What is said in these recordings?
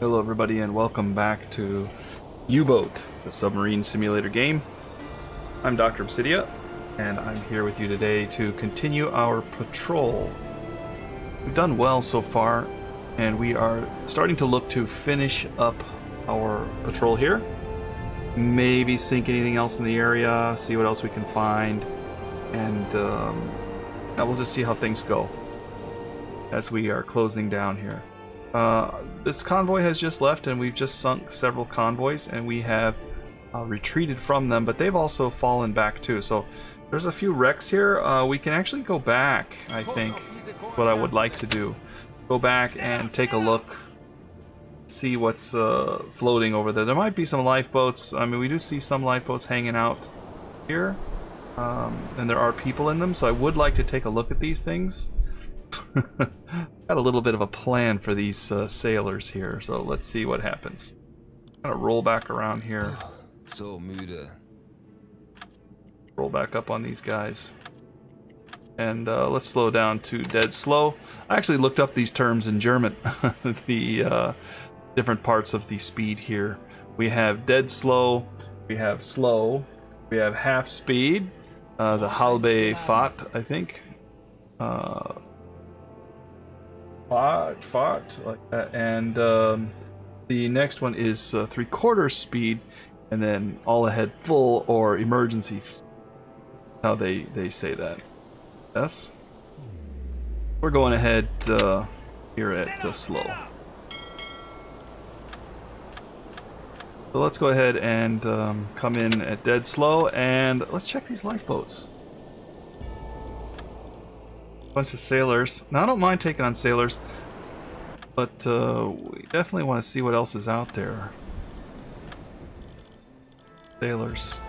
Hello everybody and welcome back to U-Boat, the submarine simulator game. I'm Dr. Obsidia and I'm here with you today to continue our patrol. We've done well so far and we are starting to look to finish up our patrol here. Maybe sink anything else in the area, see what else we can find, and we'll just see how things go as we are closing down here. This convoy has just left and we've just sunk several convoys and we have retreated from them, but they've also fallen back too. So there's a few wrecks here. We can actually go back, I think, what I would like to do. Go back and take a look, see what's floating over there. There might be some lifeboats. I mean, we do see some lifeboats hanging out here, and there are people in them, so I would like to take a look at these things. Got a little bit of a plan for these sailors here, so let's see what happens. Kind of roll back around here. So müde. Roll back up on these guys. And let's slow down to dead slow. I actually looked up these terms in German. The different parts of the speed here. We have dead slow, we have slow, we have half speed, the halbe Fahrt, I think. Fahrt, like that. And the next one is 3/4 speed, and then all ahead full or emergency. How they say that. Yes. We're going ahead here at slow. So let's go ahead and come in at dead slow, and let's check these lifeboats. Bunch of sailors. Now I don't mind taking on sailors, but we definitely want to see what else is out there. Sailors.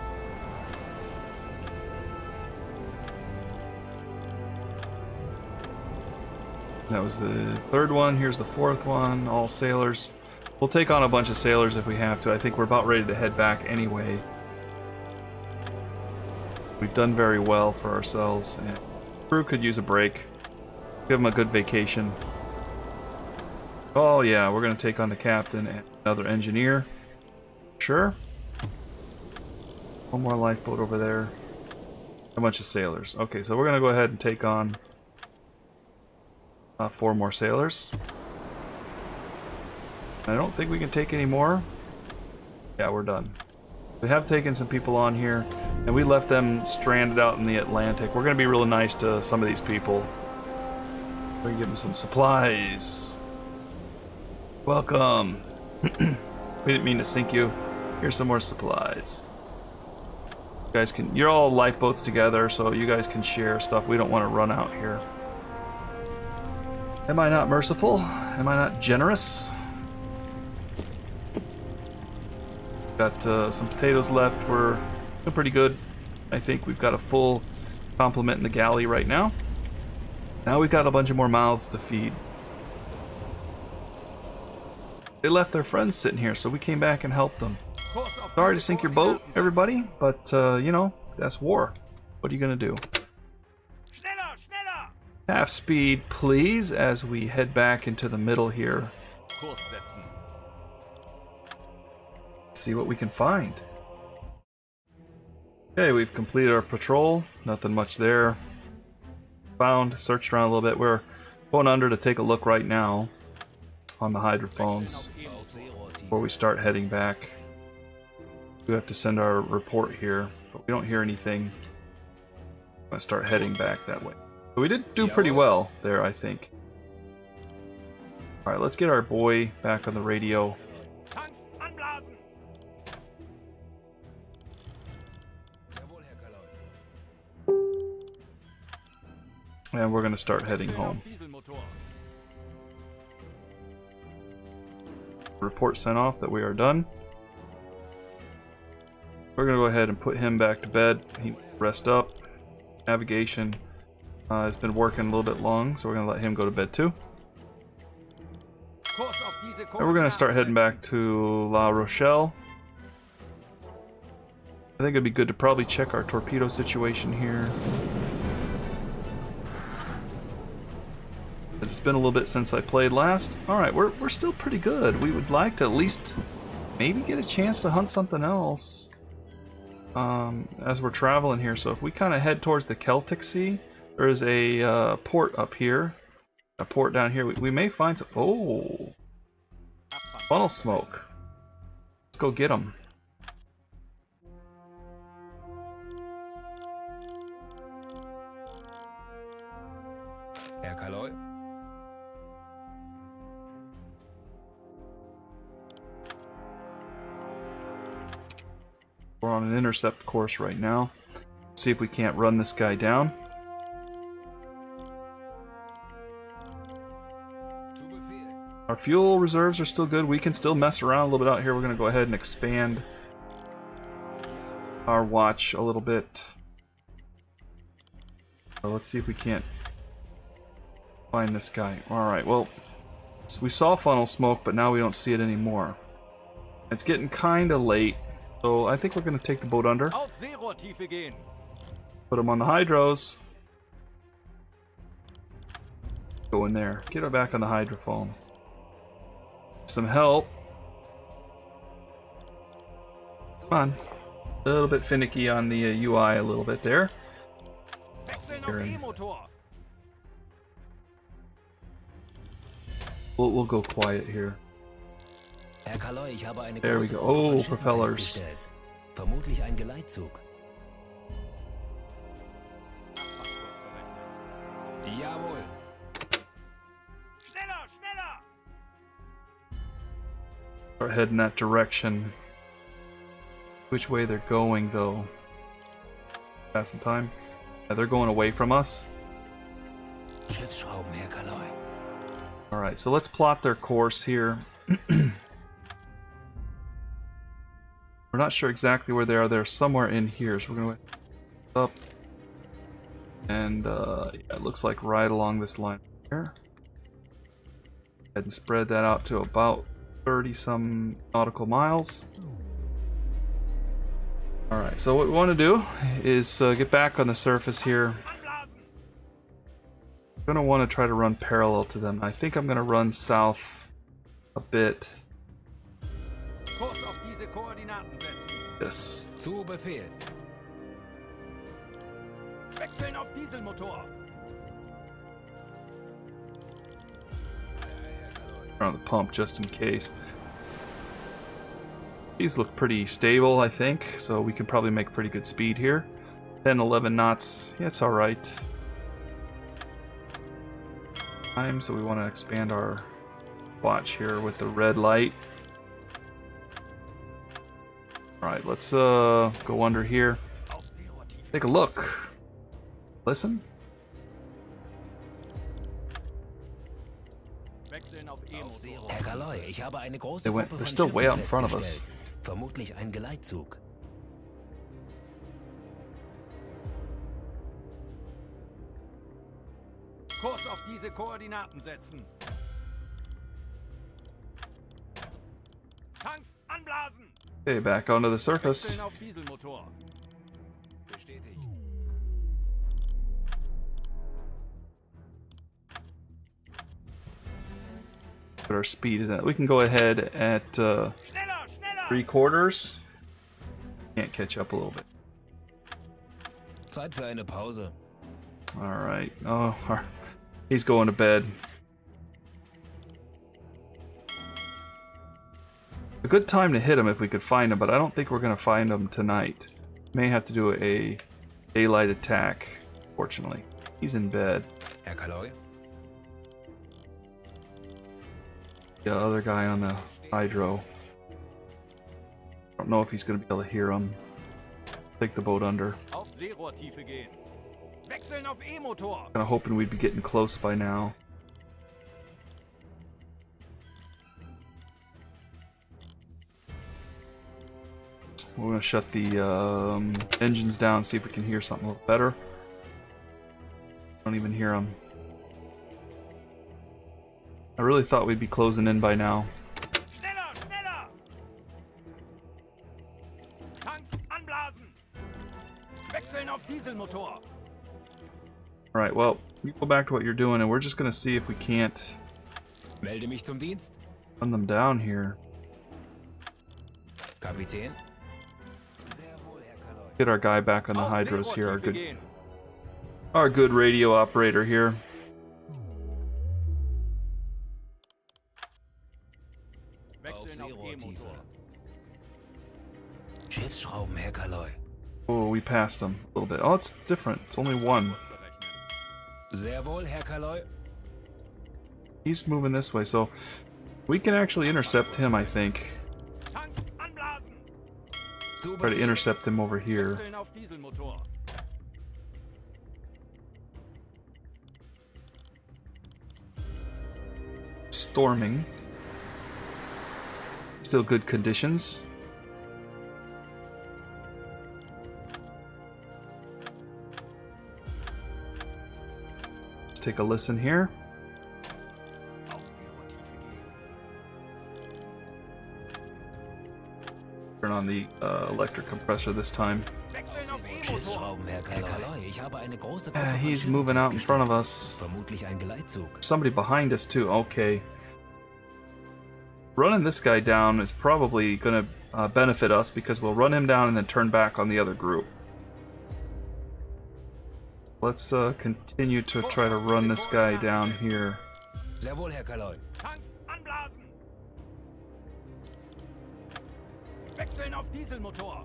That was the third one. Here's the fourth one. All sailors. We'll take on a bunch of sailors if we have to. I think we're about ready to head back anyway. We've done very well for ourselves, and crew could use a break. Give them a good vacation. Oh yeah, we're gonna take on the captain and another engineer. Sure. One more lifeboat over there. A bunch of sailors. Okay, so we're gonna go ahead and take on 4 more sailors. I don't think we can take any more. Yeah, we're done. We have taken some people on here, and we left them stranded out in the Atlantic. We're going to be really nice to some of these people. We're going to give them some supplies. Welcome. We didn't mean to sink you. Here's some more supplies. You guys can. You're all lifeboats together, so you guys can share stuff. We don't want to run out here. Am I not merciful? Am I not generous? Got some potatoes left. We're doing pretty good. I think we've got a full complement in the galley right now. Now we've got a bunch of more mouths to feed. They left their friends sitting here, so we came back and helped them. Sorry to sink your boat, everybody, but you know, that's war. What are you gonna do? Half speed, please, as we head back into the middle here. See what we can find. Okay, we've completed our patrol. Nothing much there. Searched around a little bit. We're going under to take a look right now on the hydrophones before we start heading back. We have to send our report here, but we don't hear anything. I'm gonna start heading back that way. So we did do pretty well there, I think. Alright, let's get our boy back on the radio. And we're going to start heading home. Report sent off that we are done. We're going to go ahead and put him back to bed. He rest up. Navigation has been working a little bit long, so we're going to let him go to bed too. And we're going to start heading back to La Rochelle. I think it'd be good to probably check our torpedo situation here. It's been a little bit since I played last. Alright, we're still pretty good. We would like to at least maybe get a chance to hunt something else as we're traveling here. So if we kind of head towards the Celtic Sea, there is a port up here, a port down here. We may find some... Oh! Funnel smoke. Let's go get them. We're on an intercept course right now. See if we can't run this guy down. Our fuel reserves are still good. We can still mess around a little bit out here. We're going to go ahead and expand our watch a little bit. So let's see if we can't find this guy. Alright, well, so we saw funnel smoke, but now we don't see it anymore. It's getting kind of late. So I think we're going to take the boat under. Put them on the hydros. Go in there. Get her back on the hydrophone. Some help. Come on. A little bit finicky on the UI a little bit there. We'll go quiet here. There we go. Oh, propellers. Vermutlich ein Geleitzug. Jawohl. Schneller, schneller. Start heading that direction. Which way they're going, though? Pass some time. Yeah, they're going away from us. Schiffsschrauben, Herr Kaloi. Alright, so let's plot their course here. We're not sure exactly where they are. They're somewhere in here, so we're going to go up. And yeah, it looks like right along this line here. Go ahead and spread that out to about 30-some nautical miles. Alright, so what we want to do is get back on the surface here. I'm going to want to try to run parallel to them. I think I'm going to run south a bit. Yes. Zu Befehl. Wechseln auf Dieselmotor. Around the pump just in case. These look pretty stable, I think, so we can probably make pretty good speed here. 10, 11 knots. Yeah, it's alright. So we want to expand our watch here with the red light. Alright, let's go under here. Take a look. Listen. Herr Kaloi, ich habe eine große They're Gruppe von still way out in Schiffen front of us. festgestellt. Vermutlich ein Geleitzug. Kurs auf diese Koordinaten setzen. Tanks anblasen. Okay, back onto the surface. Wechseln auf Dieselmotor. Bestätigt. Put our speed is at. We can go ahead at Schneller, schneller. 3/4. Can't catch up a little bit. Zeit für eine Pause. Alright. Oh, he's going to bed. A good time to hit him if we could find him, but I don't think we're going to find him tonight. May have to do a daylight attack, fortunately. He's in bed. Herr Kaloi. The other guy on the hydro. I don't know if he's going to be able to hear him. Take the boat under. Auf Seerohrtiefe gehen. Wechseln auf E-Motor. Kind of hoping we'd be getting close by now. We're going to shut the engines down, see if we can hear something a little better. Don't even hear them. I really thought we'd be closing in by now. Schneller, schneller. Tanks anblasen. Wechseln auf Dieselmotor. Alright, well, you go back to what you're doing, and we're just gonna see if we can't Melde mich zum Dienst. run them down here. Kapitän. Sehr wohl, Herr Kaloi. Get our guy back on the Auf hydros here, Seerohrtiefe gehen. our good radio operator here. Auf Wechseln auf Seerohrtiefe. E-Motor. Schiffsschrauben, Herr Kaloi. Oh, we passed him a little bit. Oh, it's different. It's only one. Kurs berechnen. Sehr wohl, Herr Kaloi. He's moving this way, so we can actually intercept him, I think. Tanks anblasen. Zu Try to Befehl. intercept him over here. Wechseln auf Dieselmotor. Storming. Still good conditions. Let's take a listen here. Auf Seerohrtiefe gehen. Turn on the electric compressor this time. Wechseln auf E-Motor. Schiffsschrauben, Herr Kaloi. Ich habe eine große Gruppe von He's Schiffen moving out in front of festgestellt. us. Vermutlich ein Geleitzug. Somebody behind us too. Okay. Running this guy down is probably going to benefit us because we'll run him down and then turn back on the other group. Let's continue to try to run this guy down here. Sehr wohl, Herr Kaloi. Tanks anblasen. Wechseln auf Dieselmotor.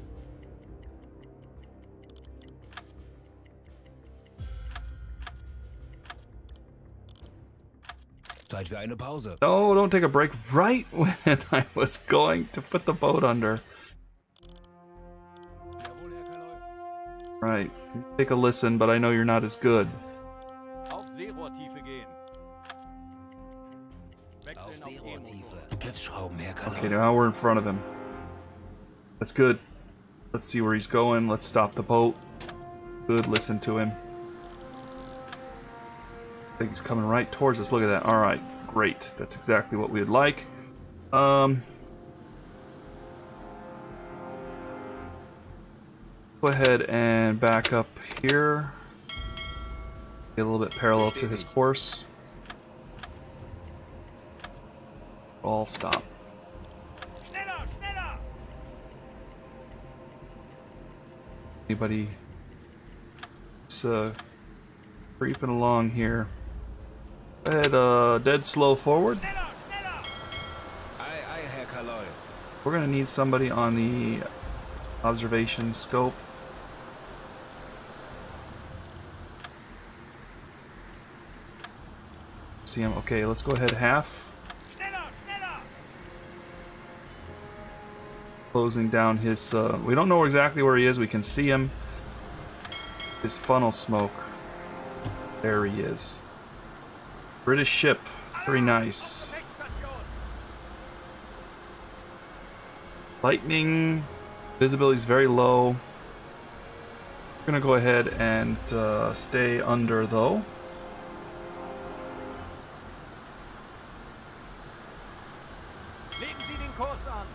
Zeit für eine Pause. Oh, don't take a break right when I was going to put the boat under. Sehr wohl, Herr Kaloi. Right. Take a listen, but I know you're not as good. Auf Seerohrtiefe gehen. Auf Wechseln auf Seerohrtiefe. E-Motor. Schiffsschrauben, Herr Kaloi. Okay, now we're in front of him. That's good. Let's see where he's going. Let's stop the boat. Good, listen to him. I think he's coming right towards us. Look at that. Alright, great. That's exactly what we'd like. Go ahead and back up here. Get a little bit parallel to his course. All stop. Schneller, schneller. Anybody? It's creeping along here. Go ahead, dead slow forward. Schneller, schneller. Ei, Herr Kaloi. We're gonna need somebody on the observation scope. See him? Okay, let's go ahead half. Schneller, schneller. Closing down his, we don't know exactly where he is. We can see him. His funnel smoke. There he is. British ship. Very nice. Gefechtsstation. Lightning. Visibility is very low. We're gonna go ahead and stay under though. Legen Sie den Kurs an.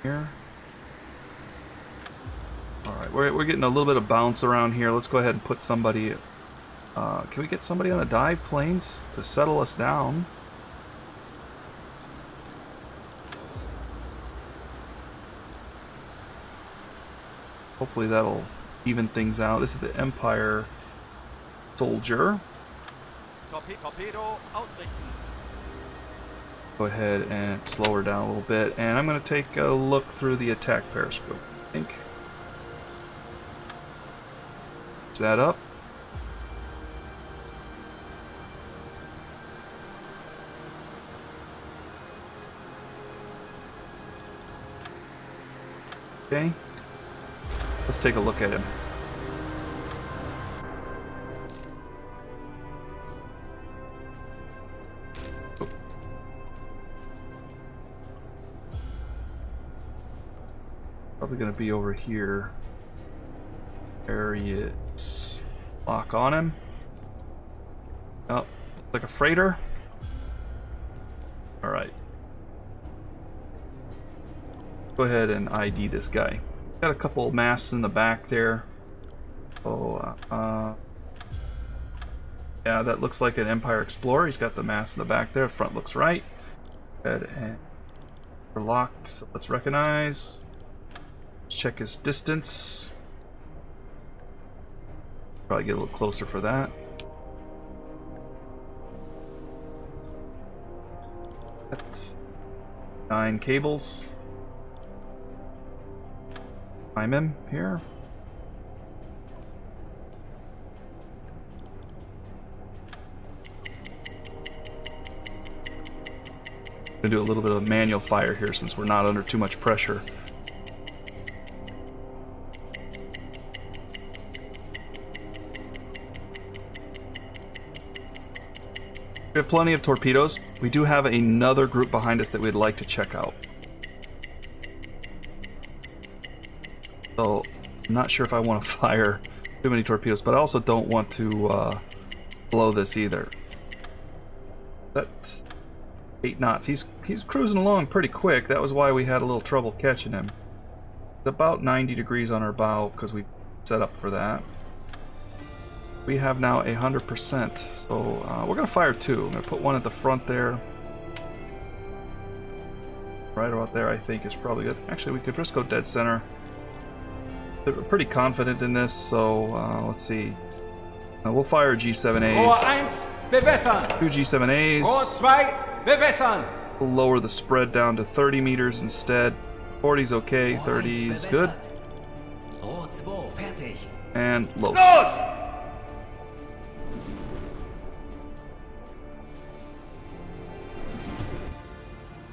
Here. Alright, we're getting a little bit of bounce around here. Let's go ahead and put somebody... can we get somebody on the dive planes to settle us down? Hopefully that'll even things out. This is the Empire soldier. Torpedo ausrichten. Go ahead and slow her down a little bit. And I'm going to take a look through the attack periscope, I think. Is that up? Okay. Let's take a look at him. Oh. Probably gonna be over here. There he is. Lock on him. Oh, like a freighter. Alright. Go ahead and ID this guy. Got a couple of masts in the back there. So, yeah, that looks like an Empire Explorer. He's got the mast in the back there. Front looks right. Good, and we're locked. So let's recognize. Let's check his distance. Probably get a little closer for that. That's 9 cables. Climb him here. Gonna do a little bit of manual fire here since we're not under too much pressure. We have plenty of torpedoes. We do have another group behind us that we'd like to check out. So, I'm not sure if I want to fire too many torpedoes, but I also don't want to blow this either. That 8 knots. He's cruising along pretty quick. That was why we had a little trouble catching him. It's about 90 degrees on our bow because we set up for that. We have now 100%, so we're going to fire 2. I'm going to put one at the front there. Right about there, I think, is probably good. Actually, we could just go dead center. We're pretty confident in this, so let's see. We'll fire G7As. Rohr 1, bewässern! 2 G7As. Rohr 2, bewässern! We'll lower the spread down to 30 meters instead. 40's okay, 30's good. Rohr 2, fertig. And los. Los!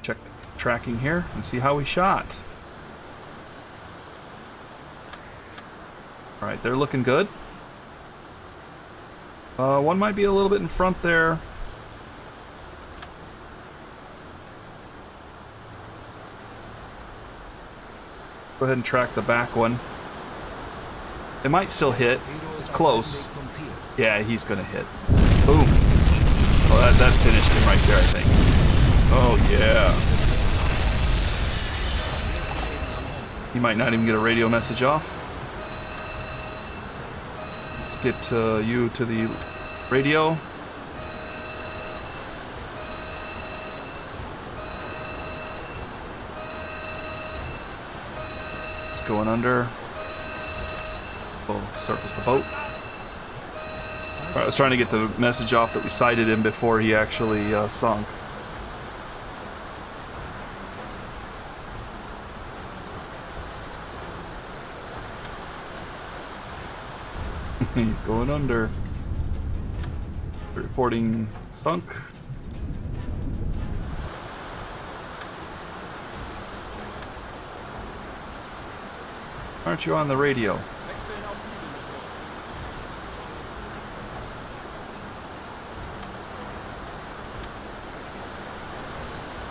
Check the tracking here and see how we shot. Alright, they're looking good. One might be a little bit in front there. Go ahead and track the back one. It might still hit. It's close. Yeah, he's gonna hit. Boom. Oh, that finished him right there, I think. Oh, yeah. He might not even get a radio message off. Let's get you to the radio. It's going under. We'll surface the boat. All right, I was trying to get the message off that we sighted him before he actually sunk. He's going under. Reporting sunk. Aren't you on the radio?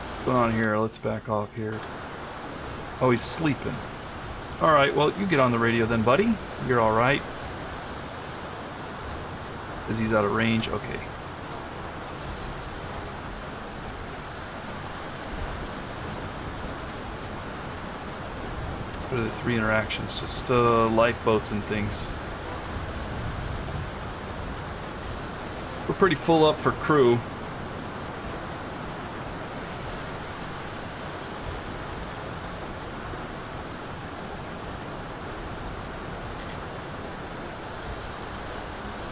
What's going on here? Let's back off here. Oh, he's sleeping. Alright, well, you get on the radio then, buddy. You're alright. Is he's out of range? Okay. What are the 3 interactions? Just lifeboats and things. We're pretty full up for crew.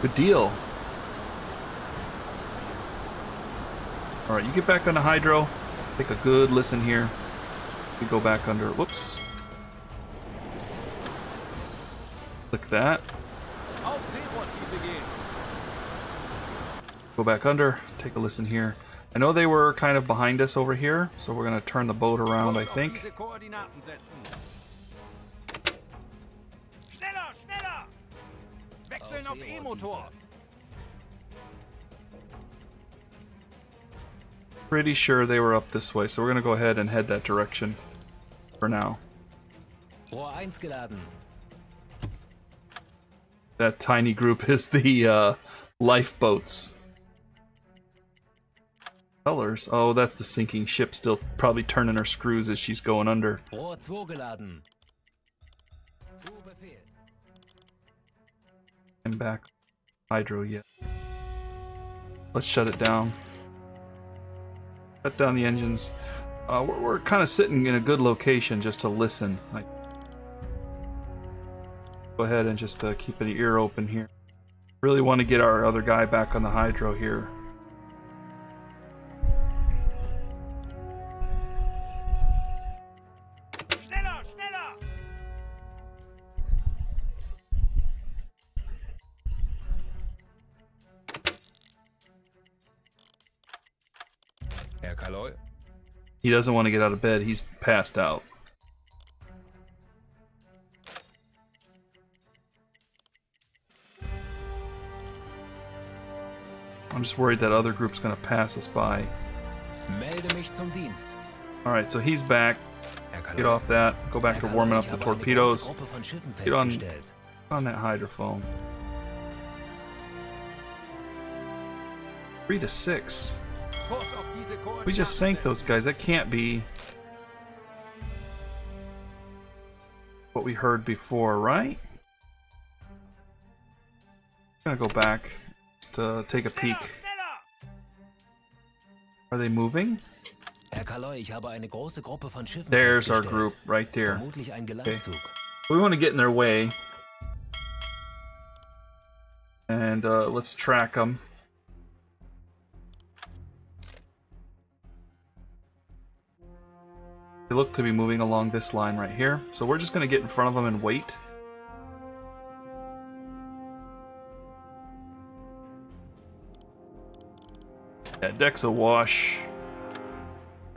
Good deal. Alright, you get back on the hydro. Take a good listen here. We go back under. Whoops. Click that. Go back under. Take a listen here. I know they were kind of behind us over here, so we're going to turn the boat around, I think. Schneller, schneller! Wechseln auf E-Motor! Pretty sure they were up this way, so we're going to go ahead and head that direction for now. Rohr 1 geladen. That tiny group is the lifeboats. Colors. Oh, that's the sinking ship still probably turning her screws as she's going under. Rohr 2 geladen. Zu Befehl. And back hydro yet. Let's shut it down. Shut down the engines. We're kind of sitting in a good location just to listen. Like, go ahead and just keep an ear open here. Really want to get our other guy back on the hydro here. Schneller, schneller! Herr Kaloi. He doesn't want to get out of bed. He's passed out. I'm just worried that other group's going to pass us by. Melde mich zum Dienst. Alright, so he's back. Herr Kaloi. Get off that. Go back to Herr warming Kaloi, up ich the habe eine torpedoes. große Gruppe von Schiffen Get on festgestellt. that hydrophone. 3 to 6. Kurs auf diese We just sank those guys. That can't be what we heard before, right? I'm gonna go back to take a peek. Are they moving? Herr Kaloi, ich habe eine große Gruppe von Schiffen There's our festgestellt. group right there. Vermutlich ein Geleitzug. We want to get in their way. And let's track them. They look to be moving along this line right here. So we're just going to get in front of them and wait. Yeah, deck's awash.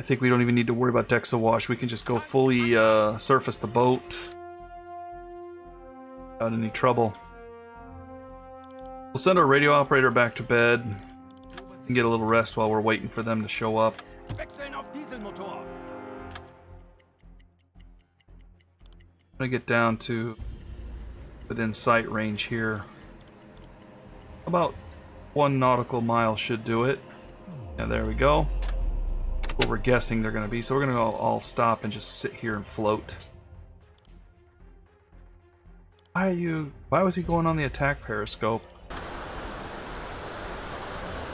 I think we don't even need to worry about deck's awash. We can just go fully surface the boat without any trouble. We'll send our radio operator back to bed and get a little rest while we're waiting for them to show up. Wechseln auf Dieselmotor. I'm gonna get down to within sight range here. About 1 nautical mile should do it. Yeah, there we go. What we're guessing they're gonna be. So we're gonna all stop and just sit here and float. Why was he going on the attack periscope?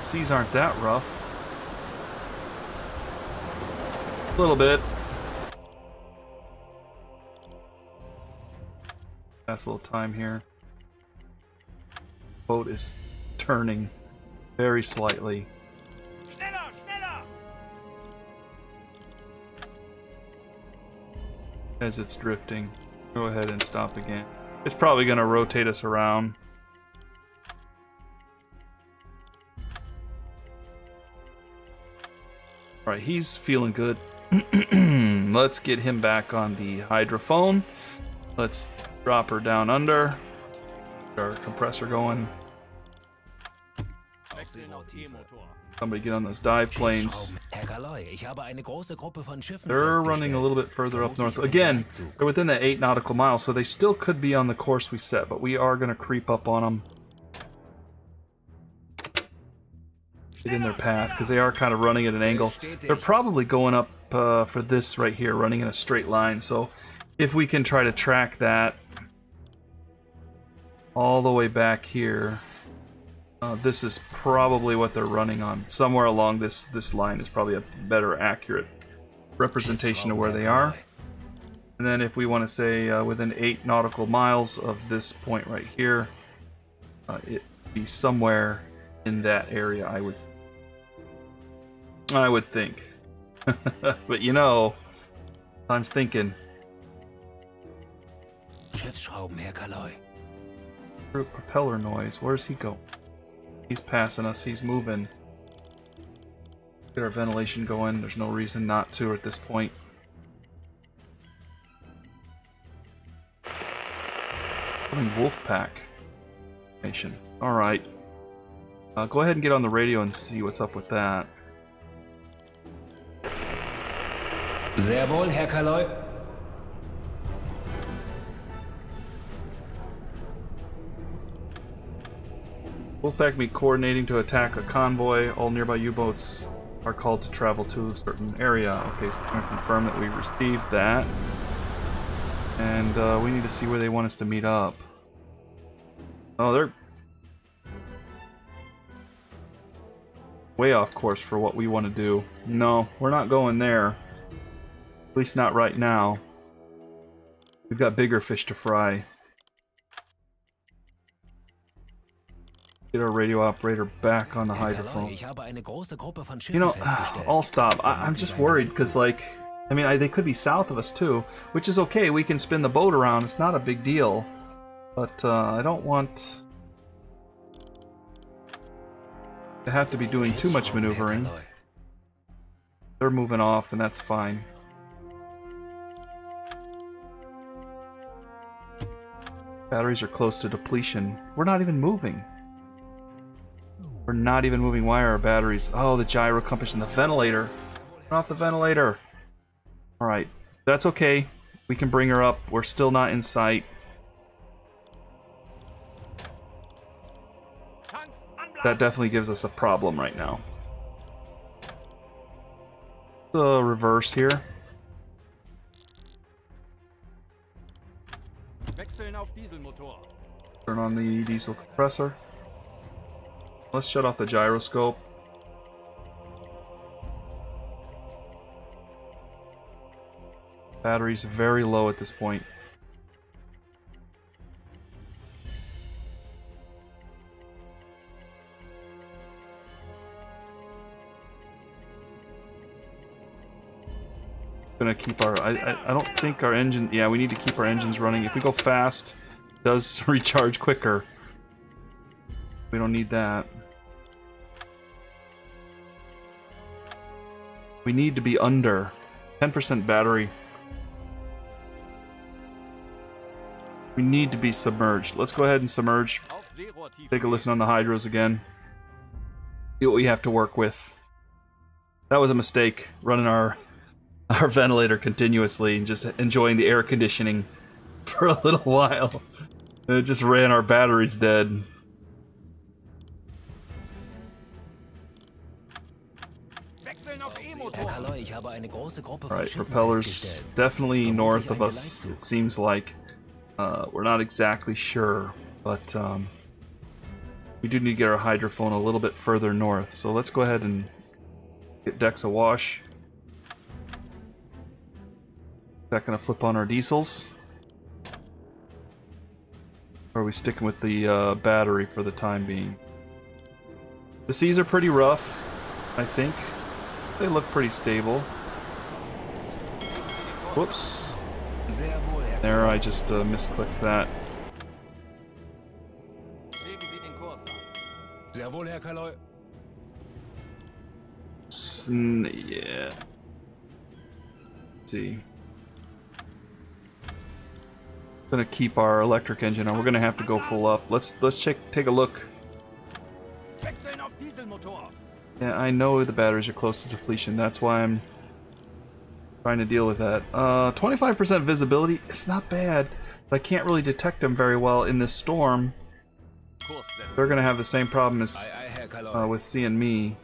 Seas aren't that rough. A little bit. Last little time here. Boat is turning very slightly. Schneller, schneller! As it's drifting. Go ahead and stop again. It's probably going to rotate us around. Alright, he's feeling good. Let's get him back on the hydrophone. Let's drop her down under. Get our compressor going. Wechseln auf E-Motor. Somebody get on those dive planes. Herr Kaloi, ich habe eine große Gruppe von Schiffen They're running a little bit further up north. Again, they're within the 8 nautical miles, so they still could be on the course we set, but we are going to creep up on them. Get in their path, because they are kind of running at an angle. They're probably going up for this right here, running in a straight line, so if we can try to track that all the way back here, this is probably what they're running on. Somewhere along this line is probably a better accurate representation of where they are. And then if we want to say within 8 nautical miles of this point right here, it'd be somewhere in that area, I would think. But you know, I'm thinking. Schiffsschrauben, Herr Kaloi. Propeller noise. Where's he go? He's passing us. He's moving. Get our ventilation going. There's no reason not to at this point. Wolfpack nation. All right. Go ahead and get on the radio and see what's up with that. Sehr wohl, Herr Kaloi. Wolfpack be coordinating to attack a convoy. All nearby U-boats are called to travel to a certain area. Okay, so I'm going to confirm that we received that. And we need to see where they want us to meet up. Oh, way off course for what we want to do. No, we're not going there. At least not right now. We've got bigger fish to fry. Get our radio operator back on the hydrophone. You know, I'll stop. I'm just worried because, like, I mean, they could be south of us too, which is okay. We can spin the boat around. It's not a big deal. But I don't want to have to be doing too much maneuvering. They're moving off, and that's fine. Batteries are close to depletion. We're not even moving. We're not even moving. Why are our batteries? Oh, the gyro compass and the ventilator. Turn off the ventilator. Alright. That's okay. We can bring her up. We're still not in sight. That definitely gives us a problem right now. Reverse here. Turn on the diesel compressor. Let's shut off the gyroscope. Battery's very low at this point. Gonna keep our I don't think our engine, yeah, we need to keep our engines running. If we go fast, it does recharge quicker. We don't need that. We need to be under 10% battery. We need to be submerged. Let's go ahead and submerge. Take a listen on the hydros again. See what we have to work with. That was a mistake, running our ventilator continuously and just enjoying the air conditioning for a little while. It just ran our batteries dead. Alright, propellers definitely north of us, it seems like. We're not exactly sure, but we do need to get our hydrophone a little bit further north. So let's go ahead and get decks awash. Not gonna flip on our diesels. Or are we sticking with the battery for the time being? The seas are pretty rough, I think. They look pretty stable. Whoops. There, I just misclicked that. Yeah. Let's see. Gonna keep our electric engine on. We're gonna have to go full up. Let's take a look. Yeah, I know the batteries are close to depletion. That's why I'm trying to deal with that. 25% visibility. It's not bad, but I can't really detect them very well in this storm. They're gonna have the same problem as with seeing me.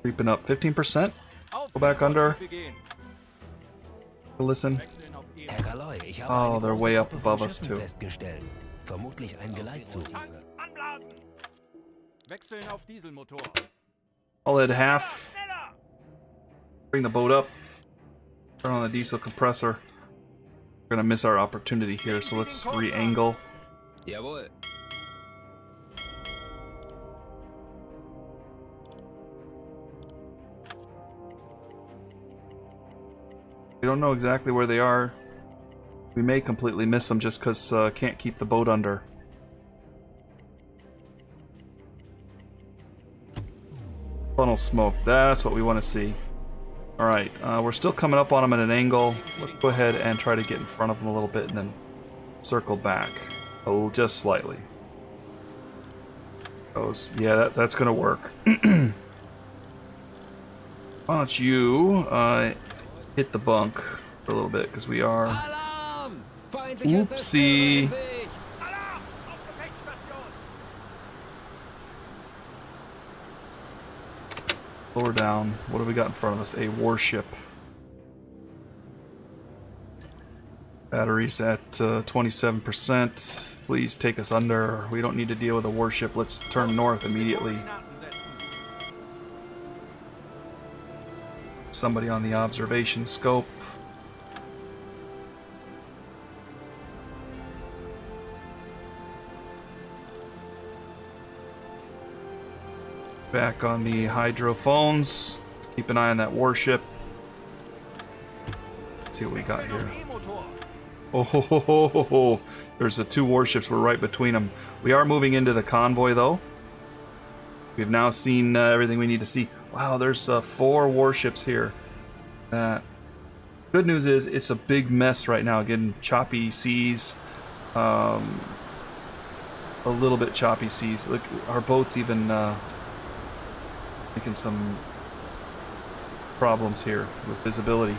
Creeping up 15%. Go back under. Listen. Oh, they're way up above us too. I'll add half. Bring the boat up. Turn on the diesel compressor. We're gonna miss our opportunity here, so let's re-angle. We don't know exactly where they are. We may completely miss them just because can't keep the boat under. Funnel smoke, that's what we want to see. Alright, we're still coming up on them at an angle. Let's go ahead and try to get in front of them a little bit and then circle back. Oh, just slightly. Goes. Yeah, that's gonna work. Why don't you hit the bunk for a little bit, because we are... Oopsie! Lower down. What have we got in front of us? A warship. Batteries at 27%. Please take us under. We don't need to deal with a warship. Let's turn north immediately. Somebody on the observation scope. Back on the hydrophones. Keep an eye on that warship. Let's see what we got here. Oh, ho, ho, ho, ho, ho. There's the two warships. We're right between them. We are moving into the convoy, though. We've now seen everything we need to see. Wow, there's 4 warships here. Good news is it's a big mess right now. Getting choppy seas. A little bit choppy seas. Look, our boat's even making some problems here with visibility.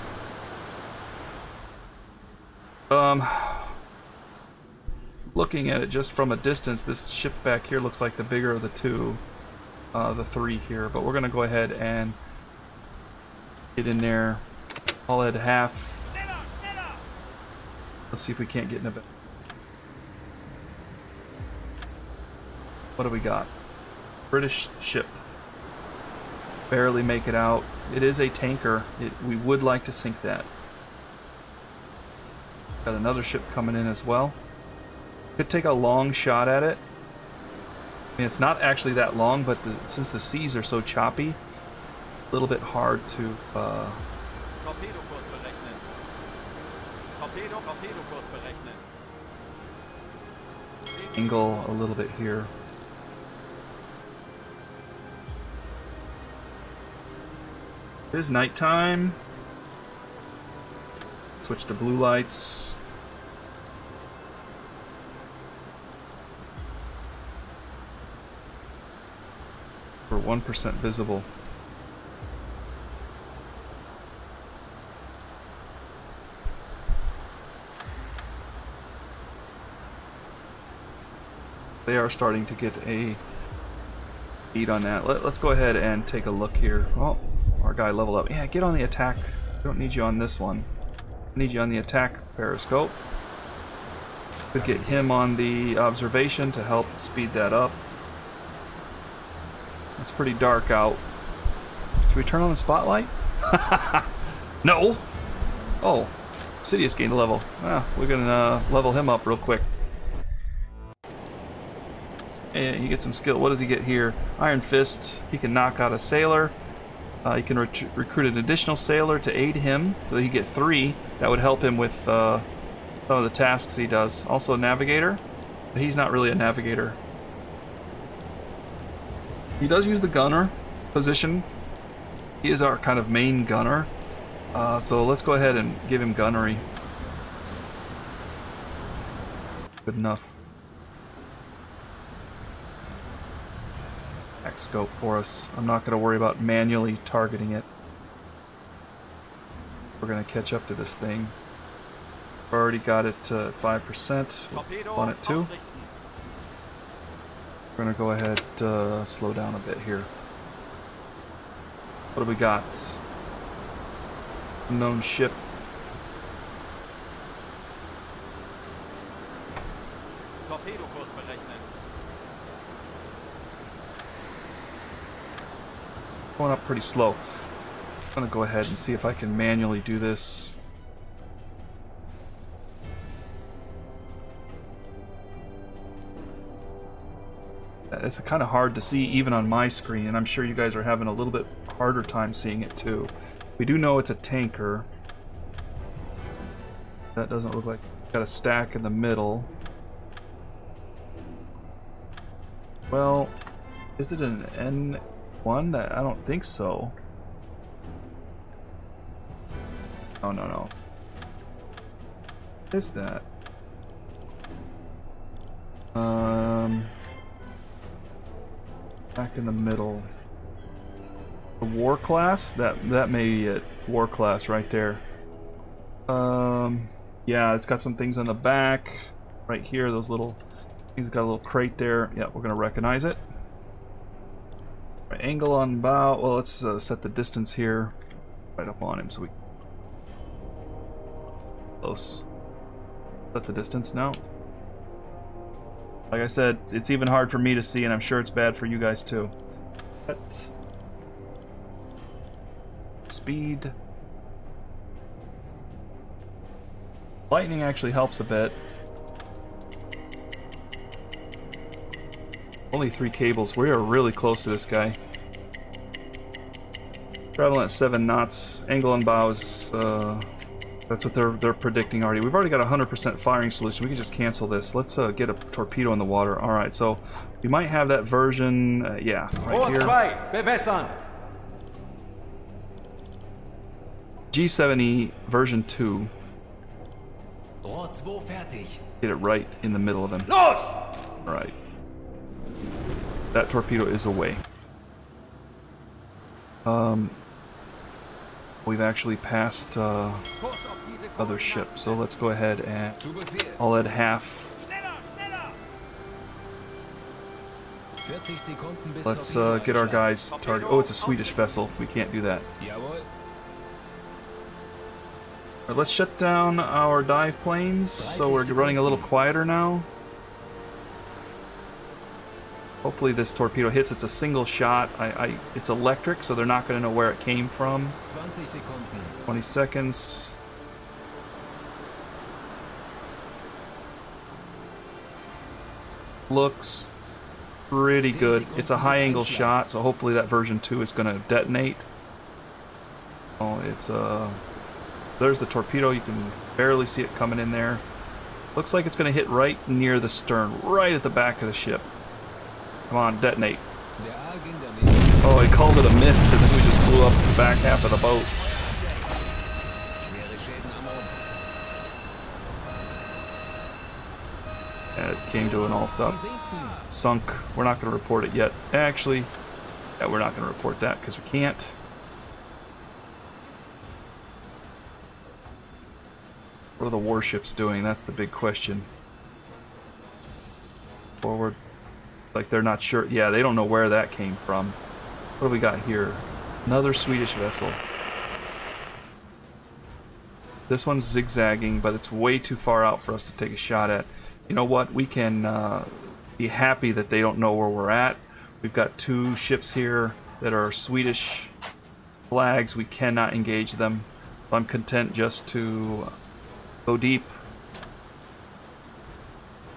Looking at it just from a distance, this ship back here looks like the bigger of the two, the 3 here. But we're gonna go ahead and get in there. All at half. Let's see if we can't get in a bit. What do we got? British ship. Barely make it out. It is a tanker. We would like to sink that. Got another ship coming in as well. Could take a long shot at it. I mean, it's not actually that long, but since the seas are so choppy, a little bit hard to angle a little bit here. It is nighttime. Switch to blue lights. We're 1% visible. They are starting to get a beat on that. Let's go ahead and take a look here. Oh, our guy leveled up. Yeah, get on the attack. I don't need you on this one. I need you on the attack periscope. Could get him on the observation to help speed that up. It's pretty dark out. Should we turn on the spotlight? No! Oh, Sidious gained a level. Ah, we're gonna level him up real quick. And he gets some skill. What does he get here? Iron Fist. He can knock out a sailor. He can recruit an additional sailor to aid him, so that he get 3. That would help him with some of the tasks he does. Also, navigator. But he's not really a navigator. He does use the gunner position. He is our kind of main gunner. So let's go ahead and give him gunnery. Good enough. X scope for us. I'm not going to worry about manually targeting it. We're going to catch up to this thing. We've already got it to 5%. We'll on it too. We're going to go ahead slow down a bit here. What do we got? Unknown ship. Going up pretty slow. I'm gonna go ahead and see if I can manually do this. It's kind of hard to see even on my screen, and I'm sure you guys are having a little bit harder time seeing it too. We do know it's a tanker. That doesn't look like it's got a stack in the middle. Well, is it an N1? I don't think so. Oh, no. What is that? Back in the middle. The war class? That may be it. War class right there. Yeah, it's got some things on the back. Right here, those little things got a little crate there. Yeah, we're gonna recognize it. Right, angle on bow. Well, let's set the distance here. Right up on him so we close. Set the distance? No. Like I said, it's even hard for me to see, and I'm sure it's bad for you guys too. But speed. Lightning actually helps a bit. Only 3 cables. We are really close to this guy. Traveling at 7 knots. Angle and bows. That's what they're predicting already. We've already got a 100% firing solution. We can just cancel this. Let's get a torpedo in the water. All right, so we might have that version. Yeah, right here. WWII, bewässern. G70 version 2. Rohr 2 fertig. Get it right in the middle of him. Los! All right. That torpedo is away. We've actually passed other ships, so let's go ahead and I'll add half. Schneller, schneller! 40 Sekunden bis Let's Torpedo get our einschlagen. guys target. Oh, it's a Swedish vessel. We can't do that. Jawohl. Alright, let's shut down our dive planes, so we're running a little quieter now. Hopefully this torpedo hits. It's a single shot. It's electric, so they're not going to know where it came from. 20 Sekunden. 20 seconds. Looks pretty good. It's a high angle shot, so hopefully that version 2 is going to detonate. Oh, it's there's the torpedo. You can barely see it coming in there. Looks like it's going to hit right near the stern, right at the back of the ship. Come on, detonate. Der A ging daneben. Oh, he called it a miss, and then we just blew up the back half of the boat. Schwere Schäden am Rumpf. And it came to an all stop. Sie sinken. Sunk. We're not going to report it yet. Actually, yeah, we're not going to report that because we can't. What are the warships doing? That's the big question. Forward. Like they're not sure. Yeah, they don't know where that came from. What do we got here? Another Swedish vessel. This one's zigzagging, but it's way too far out for us to take a shot at. You know what? We can be happy that they don't know where we're at. We've got 2 ships here that are Swedish flags. We cannot engage them. I'm content just to go deep.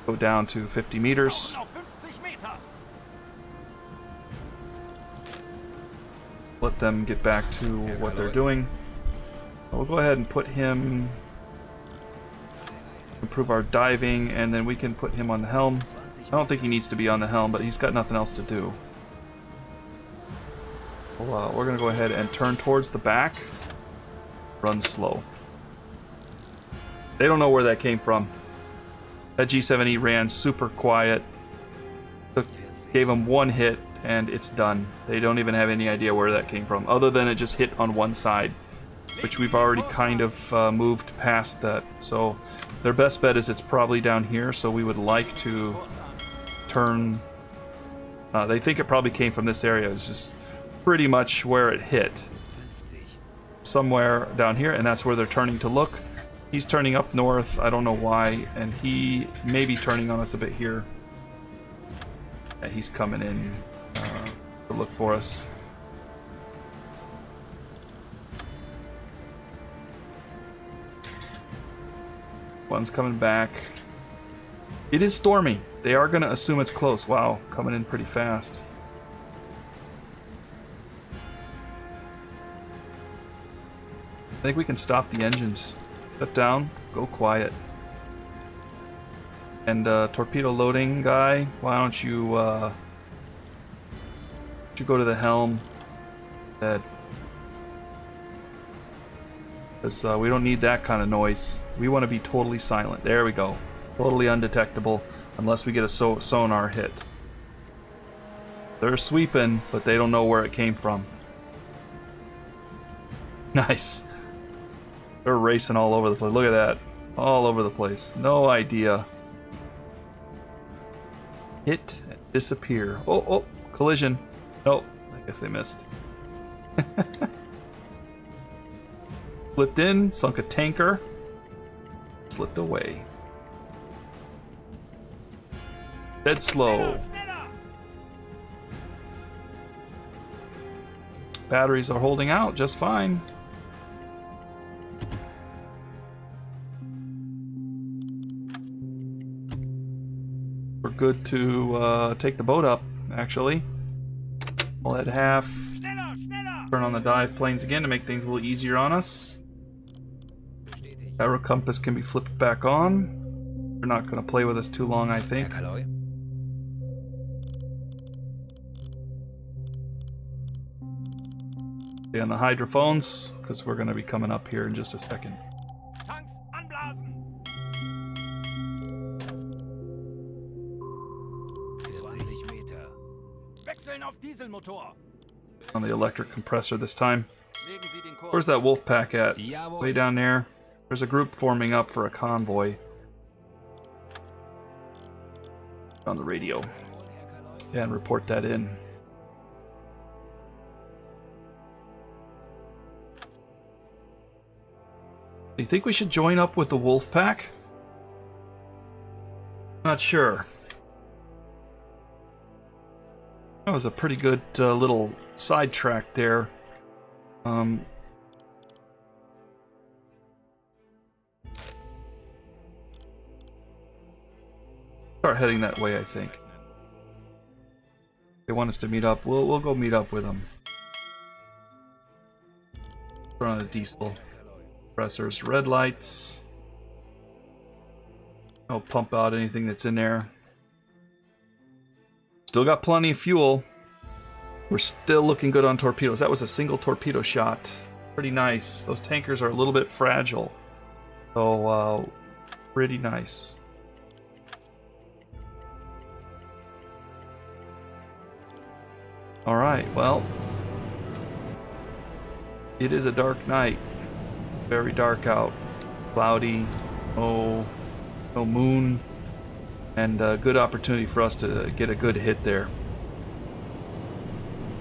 Go down to 50 meters. Noch 50 Meter. Let them get back to what they're doing. We'll go ahead and put him, improve our diving, and then we can put him on the helm. I don't think he needs to be on the helm, but he's got nothing else to do. Well, we're going to go ahead and turn towards the back. Run slow. They don't know where that came from. That G70 ran super quiet. Gave him 1 hit, and it's done. They don't even have any idea where that came from, other than it just hit on one side, which we've already kind of moved past that. So their best bet is it's probably down here, so we would like to turn... they think it probably came from this area. It's just pretty much where it hit. Somewhere down here, and that's where they're turning to look. He's turning up north, I don't know why, and he may be turning on us a bit here. Yeah, he's coming in to look for us. One's coming back. It is stormy. They are going to assume it's close. Wow, coming in pretty fast. I think we can stop the engines. Shut down, go quiet. And torpedo loading guy, why don't you go to the helm? Because we don't need that kind of noise. We want to be totally silent. There we go. Totally undetectable unless we get a sonar hit. They're sweeping, but they don't know where it came from. Nice. They're racing all over the place. Look at that. All over the place. No idea. Hit, disappear. Oh, oh, collision. Nope. I guess they missed. Flipped in, sunk a tanker. Slipped away. Dead slow. Batteries are holding out just fine. We're good to take the boat up, actually. We'll head half. Turn on the dive planes again to make things a little easier on us. Arrow compass can be flipped back on. They're not going to play with us too long, I think. Stay on the hydrophones, because we're going to be coming up here in just a second. Tanks anblasen. 20 Meter. Wechseln auf Dieselmotor. On the electric compressor this time. Legen Sie den Kurs. Where's that wolf pack at? Jawohl. Way down there. There's a group forming up for a convoy. On the radio. Yeah, and report that in. Do you think we should join up with the wolf pack? Not sure. That was a pretty good little sidetrack there. Start heading that way, I think. They want us to meet up. We'll go meet up with them. Turn on the diesel compressors, red lights. I'll pump out anything that's in there. Still got plenty of fuel. We're still looking good on torpedoes. That was a single torpedo shot. Pretty nice. Those tankers are a little bit fragile. So, pretty nice. Alright, well. It is a dark night. Very dark out. Cloudy. No moon. And a good opportunity for us to get a good hit there.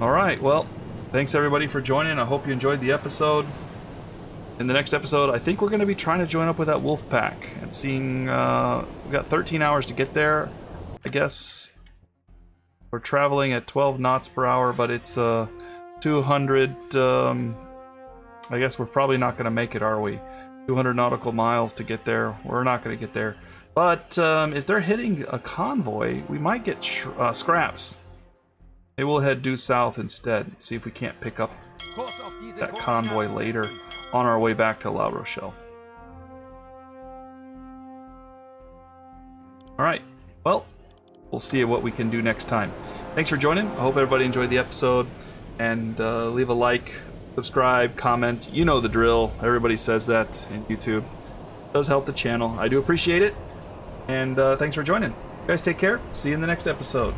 Alright, well, thanks everybody for joining. I hope you enjoyed the episode. In the next episode, I think we're going to be trying to join up with that wolf pack and seeing... we've got 13 hours to get there. I guess we're traveling at 12 knots per hour, but it's 200... I guess we're probably not going to make it, are we? 200 nautical miles to get there. We're not going to get there. But if they're hitting a convoy, we might get scraps. Maybe we'll head due south instead. See if we can't pick up Kurs auf diese that convoy Koordinaten later setzen. on our way back to La Rochelle. Alright, well, we'll see what we can do next time. Thanks for joining. I hope everybody enjoyed the episode. And leave a like, subscribe, comment. You know the drill. Everybody says that in YouTube. It does help the channel. I do appreciate it. And thanks for joining. You guys take care. See you in the next episode.